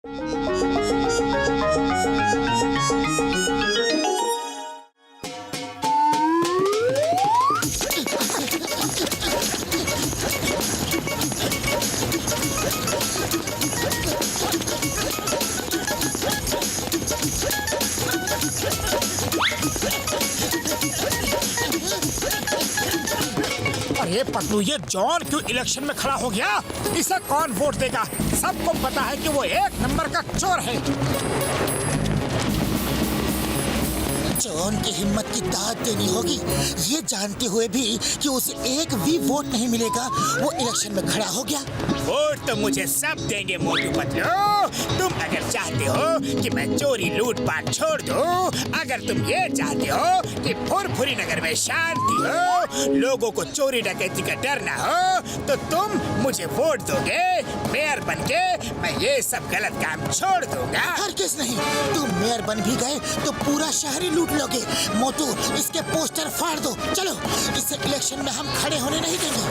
अरे पतलू, ये जॉन क्यों इलेक्शन में खड़ा हो गया? इसे कौन वोट देगा? सबको पता है कि वो एक नंबर का चोर है। जॉन की हिम्मत की दाद देनी होगी। ये जानते हुए भी कि उसे एक भी वोट नहीं मिलेगा, वो इलेक्शन में खड़ा हो गया। वोट तो मुझे सब देंगे मोटू पतलू। तुम अगर चाहते हो कि मैं चोरी लूटपाट छोड़ दूं, अगर तुम ये चाहते हो कि फुरफुरी नगर में शांति हो, लोगों को चोरी डकैती का डर ना हो, तो तुम मुझे वोट दोगे। मेयर बनके मैं ये सब गलत काम छोड़ दूंगा। हरगिज़ नहीं। तुम मेयर बन भी गए तो पूरा शहर ही लूट लोगे। मोटू, इसके पोस्टर फाड़ दो। चलो, इसे इलेक्शन में हम खड़े होने नहीं देंगे।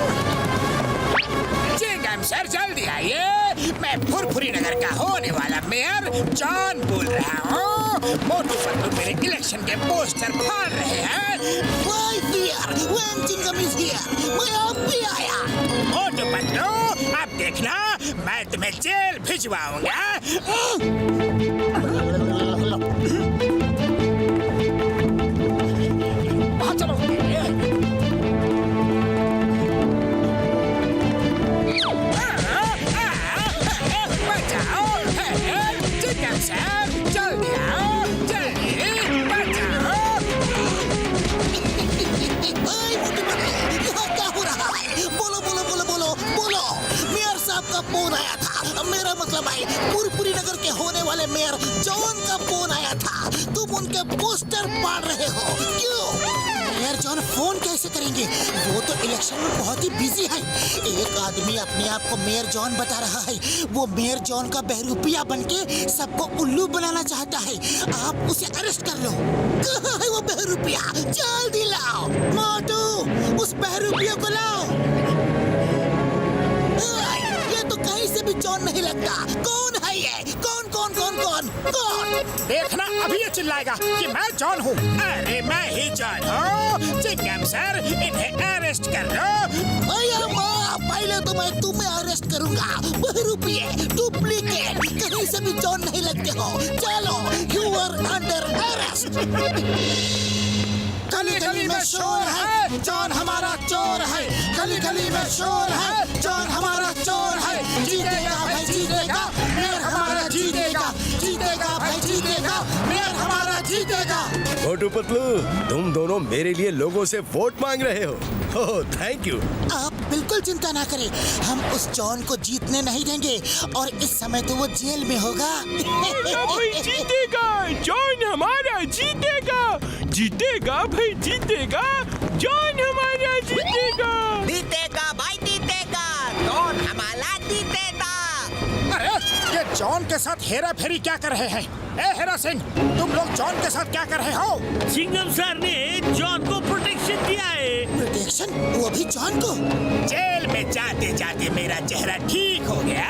चिंगम सर, जल्दी आइए। मैं फुरफुरी नगर का होने वाला मेयर जॉन बोल रहा हूँ। मोटू पतलू मेरे इलेक्शन के पोस्टर फाड़ रहे हैं। Why fear when Chingam is here? मैं अब भी आया। मोटू पतलू, अब देखना मैं तुम्हें जेल भिजवाऊंगा। चलो। बचाओ, चिंगम सर, जल्दी आओ, जल्दी बचाओ। मोटू पतलू, यहाँ क्या हो रहा है? बोलो बोलो बोलो बोलो बोलो। मेयर साहब का फोन आया था। मेरा मतलब है फुरफुरी नगर के होने वाले मेयर जॉन का फोन आया था। तुम उनके पोस्टर फाड़ रहे हो, क्यों? मेयर जॉन फोन कैसे करेंगे? वो तो इलेक्शन में बहुत ही बिजी है। एक आदमी अपने आप को मेयर जॉन बता रहा है। वो मेयर जॉन का बहरूपिया बनके सबको उल्लू बनाना चाहता है। आप उसे अरेस्ट कर लो। कहाँ है वो बहरूपिया? जल्दी लाओ। मोटू, उस बहरूपिया को लाओ। ये तो कहीं से भी जॉन नहीं लगता। कौन है ये? कौन कौन कौन कौन कौन? देखना, अभी ये चिल्लाएगा कि मैं जॉन हूँ। अरे मैं ही जॉन हूँ। चिंगम सर, इन्हें अरेस्ट कर लो। अरे माँ, पहले तो मैं तुम्हें अरेस्ट करूंगा। बहरूपिये, डुप्लीकेट, कहीं से भी जॉन नहीं लगते हो। चलो, यू आर अंडर अरेस्ट। गली गली में शोर है, जॉन हमारा चोर है। गली गली में शोर है, जॉन हमारा चोर है। जीतेगा भाई जीतेगा, मेयर हमारा जीतेगा। जीतेगा भाई जीतेगा, मेयर हमारा जीतेगा। मोटू पतलू, तुम दोनों मेरे लिए लोगों से वोट मांग रहे हो। ओह, थैंक यू। आप बिल्कुल चिंता ना करें, हम उस जॉन को जीतने नहीं देंगे। और इस समय तो वो जेल में होगा। भाई जीतेगा, जॉन हमारा जीतेगा। जीतेगा भाई जीतेगा, जॉन हमारा जीतेगा। जीतेगा भाई जीतेगा, जॉन हमारा जीतेगा। अरे, ये जॉन के साथ हेरा फेरी क्या कर रहे हैं? ए हेरा सिंह, तुम लोग जॉन के साथ क्या कर रहे हो? चिंगम सर ने जॉन को प्रोटेक्शन दिया है। प्रोटेक्शन? वो भी जॉन को? जेल में जाते जाते मेरा चेहरा ठीक हो गया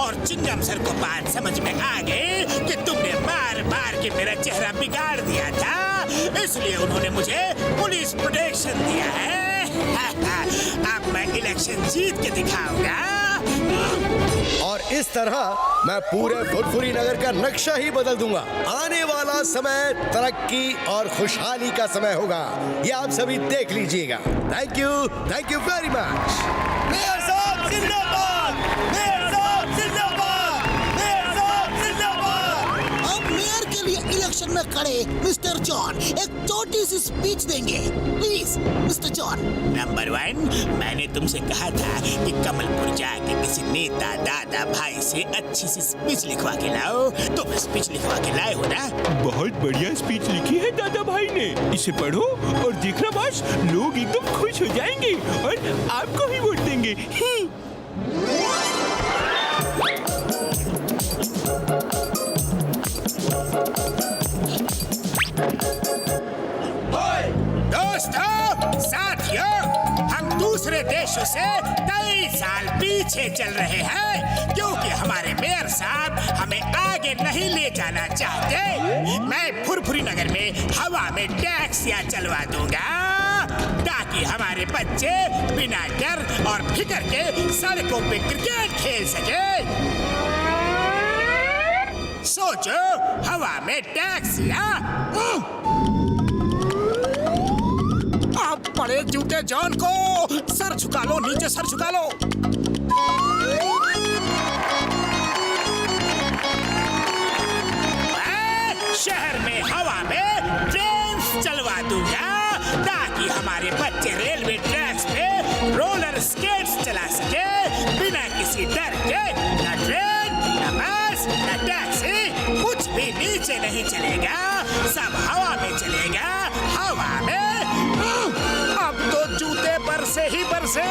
और चिंगम सर को बात समझ में आ गई कि तुमने बार बार के मेरा चेहरा बिगाड़ दिया था, इसलिए उन्होंने मुझे पुलिस प्रोटेक्शन दिया है। अब मैं इलेक्शन जीत के दिखाऊंगा। और इस तरह मैं पूरे फुरफुरी नगर का नक्शा ही बदल दूंगा। आने वाला समय तरक्की और खुशहाली का समय होगा, ये आप सभी देख लीजिएगा। Thank you very much. Mayor साहब जिंदाबाद, मेयर साहब जिंदाबाद, मेयर साहब जिंदाबाद। अब मेयर के लिए इलेक्शन में खड़े मिस्टर जॉन एक छोटी सी स्पीच देंगे। Please mister John. नंबर 1, मैंने तुमसे कहा था कि कमलपुर जाके किसी नेता दादा भाई से अच्छी सी स्पीच लिखवा के लाओ। तुम स्पीच लिखवा के लाए हो ना? बहुत बढ़िया स्पीच लिखी है दादा भाई ने। इसे पढ़ो और देखना बस, लोग एकदम खुश हो जाएंगे और आपको ही वोट देंगे। दोस्तों, साथियों, हम दूसरे देशों से कई साल पीछे चल रहे हैं क्योंकि हमारे मेयर साहब हमें आगे नहीं ले जाना चाहते। मैं फुरफुरी नगर में हवा में टैक्सियां चलवा दूंगा ताकि हमारे बच्चे बिना डर और फिक्र के सड़कों पे क्रिकेट खेल सके। सोचो, हवा में टैक्सियां। अब बड़े जूते जॉन को सर झुका लो, नीचे सर झुका लो। शहर में हवा में ट्रेन चलवा दूंगा ताकि हमारे बच्चे रेलवे ट्रैक्स पे रोलर स्केट्स चला सके बिना किसी डर के। न ट्रेन, न बस, न टैक्सी, कुछ भी नीचे नहीं चलेगा, सब हवा में चलेगा, हवा में। अब तो जूते बरसे ही बरसे।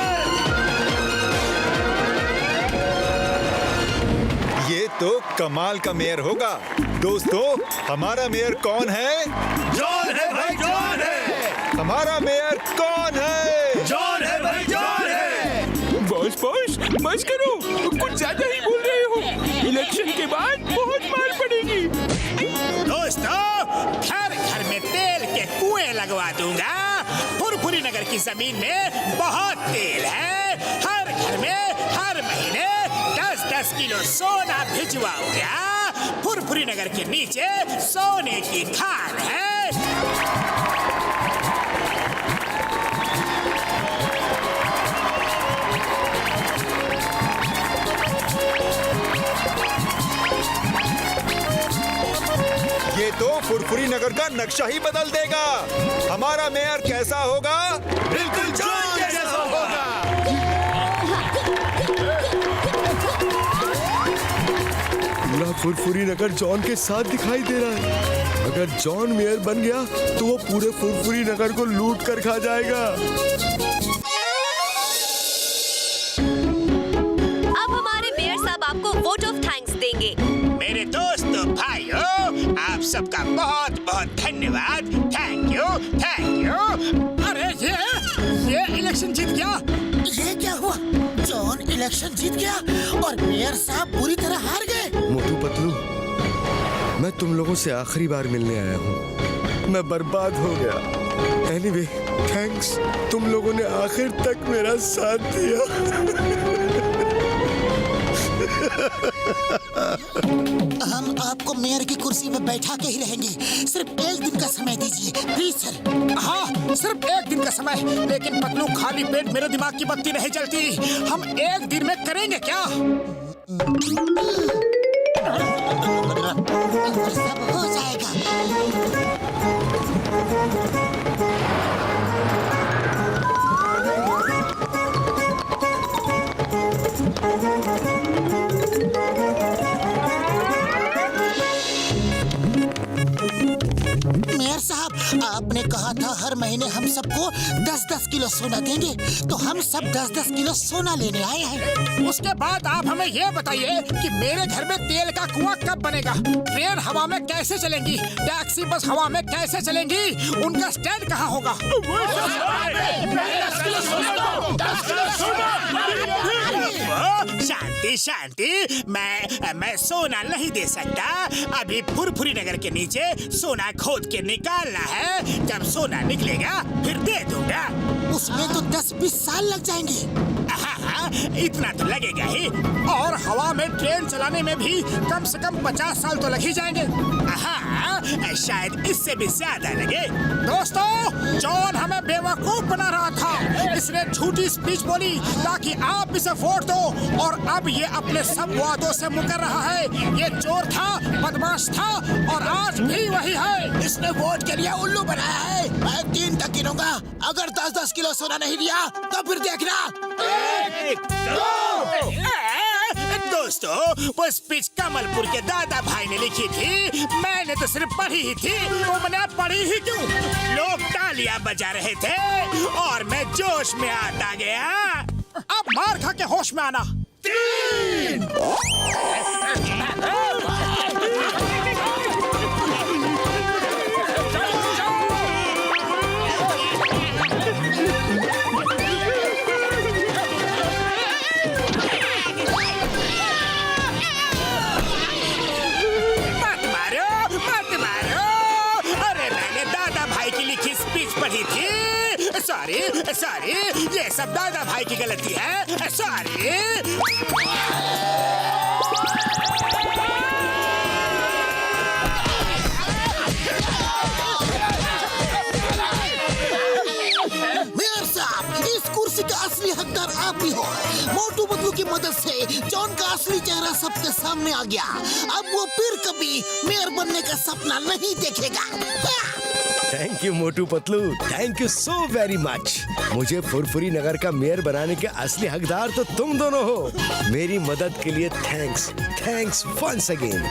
ये तो कमाल का मेयर होगा। दोस्तों, हमारा मेयर कौन है? जॉन है भाई, जॉन है। हमारा मेयर कौन है? जॉन है भाई, जॉन है। बॉस बस करो, कुछ ज्यादा ही बोल रहे हो। इलेक्शन के बाद बहुत मार पड़ेगी। दोस्तों, घर घर में तेल के कुएं लगवा दूंगा। फुरफुरी नगर की जमीन में बहुत तेल है। हर घर में हर महीने 10-10 किलो सोना भिजवाऊंगा। फुरफुरी नगर के नीचे सोने की खान है। ये तो फुरफुरी नगर का नक्शा ही बदल देगा। हमारा मेयर कैसा होगा? बिल्कुल जॉन जैसा होगा। पूरा फुरफुरी नगर जॉन के साथ दिखाई दे रहा है। अगर जॉन मेयर बन गया तो वो पूरे फुरफुरी नगर को लूट कर खा जाएगा। अब हमारे मेयर साहब आपको वोट ऑफ थैंक्स देंगे। मेरे दोस्तों, भाइयों, आप सबका बहुत बहुत धन्यवाद। Thank you, thank you. अरे ये इलेक्शन जीत गया। ये क्या हुआ? जॉन इलेक्शन जीत गया और मेयर साहब पूरी तरह हार गए। मोटू पतलू, मैं तुम लोगों से आखिरी बार मिलने आया हूँ। मैं बर्बाद हो गया। एनीवे, थैंक्स, तुम लोगों ने आखिर तक मेरा साथ दिया। हम आपको मेयर की कुर्सी में बैठा के ही रहेंगे। सिर्फ एक दिन का समय दीजिए प्लीज सर। हाँ, सिर्फ एक दिन का समय। लेकिन पतलू, खाली पेट मेरे दिमाग की बत्ती नहीं जलती। हम एक दिन में करेंगे क्या? सब हो जाएगा। मेयर साहब, आपने कहा था हर महीने हम सबको 10-10 किलो सोना देंगे, तो हम सब 10-10 किलो सोना लेने आए हैं। उसके बाद आप हमें ये बताइए कि मेरे घर में तेल का कुआं कब बनेगा? ट्रेन हवा में कैसे चलेंगी? टैक्सी बस हवा में कैसे चलेंगी? उनका स्टैंड कहाँ होगा? शांति शांति, मैं सोना नहीं दे सकता। अभी फुरफुरी नगर के नीचे सोना खोद के निकालना है। जब सोना निकलेगा फिर दे दूंगा। उसमें तो 10-20 साल लग जाएंगे। हाँ, इतना तो लगेगा ही। और हवा में ट्रेन चलाने में भी कम से कम 50 साल तो लग ही जाएंगे। हाँ, शायद इससे भी ज्यादा लगे। दोस्तों, जॉन हमें बेवकूफ बना रहा था। इसने झूठी स्पीच बोली ताकि आप इसे वोट दो, और अब ये अपने सब वादों से मुकर रहा है। ये चोर था, बदमाश था, और आज भी वही है। इसने वोट के लिए उल्लू बनाया है। मैं 3 तक गिनूंगा। अगर 10-10 किलो सोना नहीं दिया तो फिर देखना। दोस्तों, वो स्पीच कमलपुर के दादा भाई ने लिखी थी। मैंने तो सिर्फ पढ़ी ही थी। तुमने पढ़ी ही क्यों? लोग तालियां बजा रहे थे और मैं जोश में आता गया। अब मार खा के होश में आना। 3 3 सॉरी, ये सब दादा भाई की गलती है। सॉरी। मेयर साहब, इस कुर्सी का असली हकदार आप ही हो। मोटू पतलू की मदद से जॉन का असली चेहरा सबके सामने आ गया। अब वो फिर कभी मेयर बनने का सपना नहीं देखेगा। Thank you Motu Patlu, thank you so very much. मुझे फुरफुरी नगर का मेयर बनाने के असली हकदार तो तुम दोनों हो। मेरी मदद के लिए थैंक्स वंस अगेन।